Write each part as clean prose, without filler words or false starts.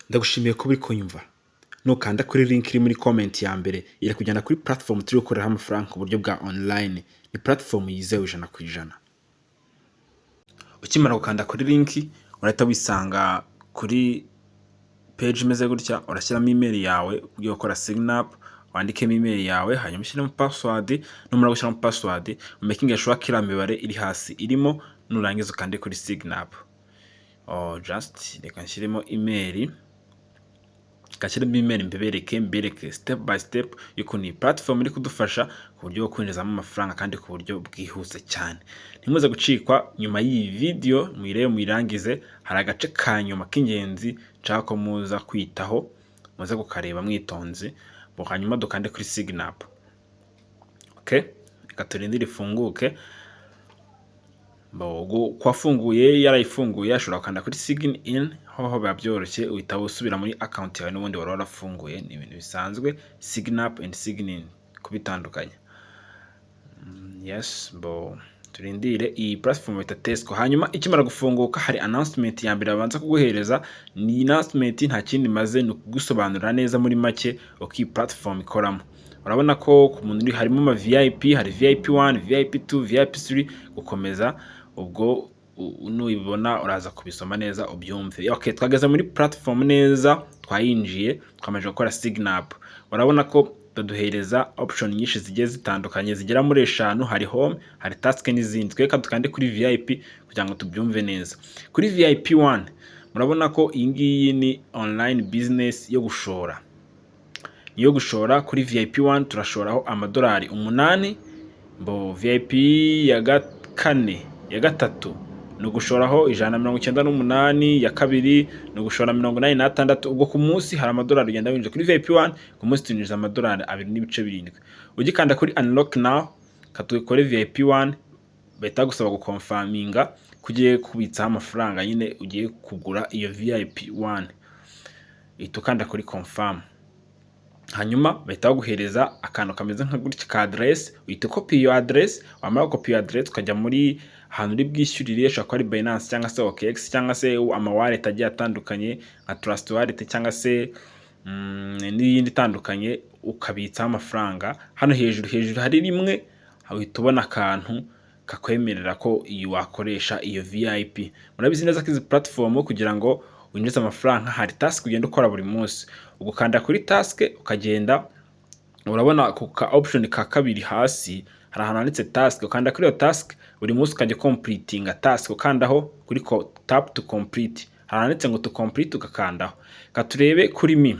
Ndagushimiye ko uri kunyumva. Nukanda kuri link iri muri comment ya mbere irakujyana kuri platform turi gukoreraho amafaranga ku buryo bwa online. Ni platform yizewe 100%. Ukimara gukanda kuri link urahita wisanga kuri page imeze gutya, urashyiramo email yawe ugiye gukora sign up, wandikemo email yawe hanyuma ushyiremo password, numara gushyiramo password making sure ko mibare iri hasi irimo, nurangiza ukande kuri sign up. Just reka nshyiremo email, gashyiremo email mbereke step by step y'ukuntu iyi platform iri kudufasha ku buryo bwo kwinjizamo amafaranga kandi ku buryo bwihuse cyane. Ntimuze gucikwa nyuma y'iyi video, muyirangize, hari agace ka nyuma k'ingenzi nshaka ko muza kwitaho, muze kukareba mwitonze, hanyuma dukande kuri sign up. Okay, reka turindire ifunguke. Kwafunguye yarayifunguye ashobora gukanda kuri sign in, hoho biba byoroshye, uhita usubira muri account yawe n'ubundi wari warafunguye. Ni ibintu bisanzwe, sign up and sign in kubitandukanya. Yes, turindire iyi platform bita Tesco. Hanyuma ikimara gufunguka hari announcement ya mbere babanza kuguhereza. Ni announcement nta kindi maze ni kugusobanurira neza muri make uko iyi platform ikoramo. Urabona ko ku muntu harimo ama VIP, hari VIP 1, VIP 2, VIP 3 gukomeza. Ubwo nubibona uraza kubisoma neza ubyumve. Okay, twageze muri platform neza, twayinjiye, twamaje gukora sign up. Urabona ko baduhereza option nyinshi zigiye zitandukanye zigera muri 5, hari home, hari task n'izindi. Tweka dukande kuri VIP kugira ngo tubyumve neza. Kuri VIP 1 murabona ko iyi ngiyi ni online business yo gushora. Niyo gushora. Kuri VIP 1 turashoraho amadolari 8, VIP ya 4 ya gatatu no gushoraho 198, ya kabiri no gushora 86. Ubwo ku munsi hari amadolari ugenda winjira kuri VIP 1, ku munsi tunjiza amadolari 2.7. Ugikanda kuri unlock now katuyikore VIP 1 bahita gusaba gukonfaminga kugiye kubitsa amafaranga nyine ugiye kugura iyo VIP 1. Itukanda kuri confirm. Hanyuma bahita baguhereza akantu kameze nka gutya ka address, uhita copy your address, wamara copy your address ukajya muri ahantu uri bwishyurire, ushaka ko ari Binance cyangwa se OKX cyangwa se ama wallet agiye atandukanye nka Trust Wallet cyangwa se n'iyindi itandukanye, ukabitsa amafaranga. Hano hejuru hari rimwe, uhita ubona akantu kakwemerera ko iyi wakoresha iyo VIP. Murabizi neza ko izi platform kugira ngo winjiza amafaranga hari task ugenda ukora buri munsi. Ugukanda kuri task ukagenda, urabona ku ka option ka kabiri hasi hari ahantu handitse task, ukanda kuri iyo task buri munsi ukajya completing task, ukandaho kuri tap to complete, handitse ngo to complete ukakandaho. Katurebe kuri mi,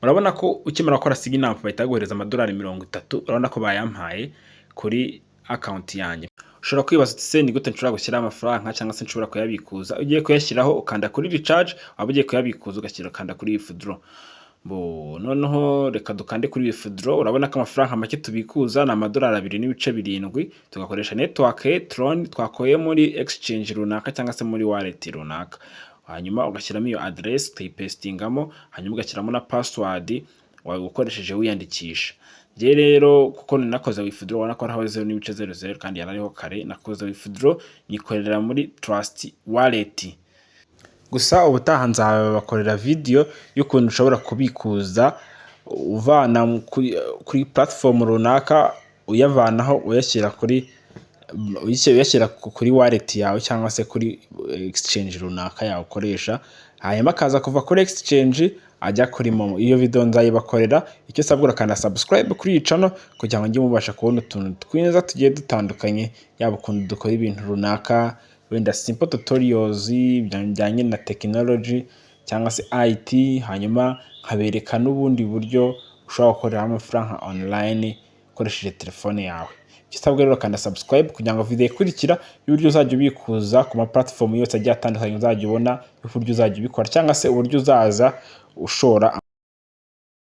murabona ko ukimara gukora sign up bahita guhereza amadolari 30. Urabona ko bayampaye kuri account yanjye. Ushobora kwibaza uti se ni gute nshobora gushyira amafaranga cyangwa se nshobora kuyabikuza? Ugiye kuyashyiraho ukanda kuri recharge, waba ugiye kuyabikuza ugashyira ukanda kuri withdraw. Noneho reka dukande kuri withdraw. Urabona ko amafaranga make tubikuza na amadolari 2.7, tugakoresha network Tron twakoye muri exchange runaka cyangwa se muri wallet runaka. Hanyuma ugashyiramo iyo address, utayipestingamo, hanyuma ugashyiramo na password wagukoresheje wiyandikisha. Je rero kuko ninakoze withdraw ubona ko araho 0.00 kandi yarariho kare, nakoze withdraw nikorera muri Trust Wallet. Gusa ubutaha nzabakorera video y'ukuntu ushobora kubikuza uvana kuri platform runaka uyavanaho uyashyira kuri wallet yawe cyangwa se kuri exchange runaka yawe ukoresha, hanyuma akaza kuva kuri exchange ajya kuri Momo. Iyo video nzayibakorera, icyo sabura kandi subscribe kuri iyi channel kugira ngo njye mubasha kubona utuntu twiza tugiye dutandukanye, yaba ukuntu dukora ibintu runaka, wenda simple tutorials bijyanye na technology cyangwa se IT, hanyuma nkabereka n'ubundi buryo ushobora gukorera amafaranga online ukoresheje telefone yawe. Gisabwe rero kandi subscribe kugira ngo video ikurikira y'uburyo uzajya ubikuza ku ma platform yose agiye atandukanye, uzajya ubona uburyo uzajya ubikora cyangwa se uburyo uzaza ushora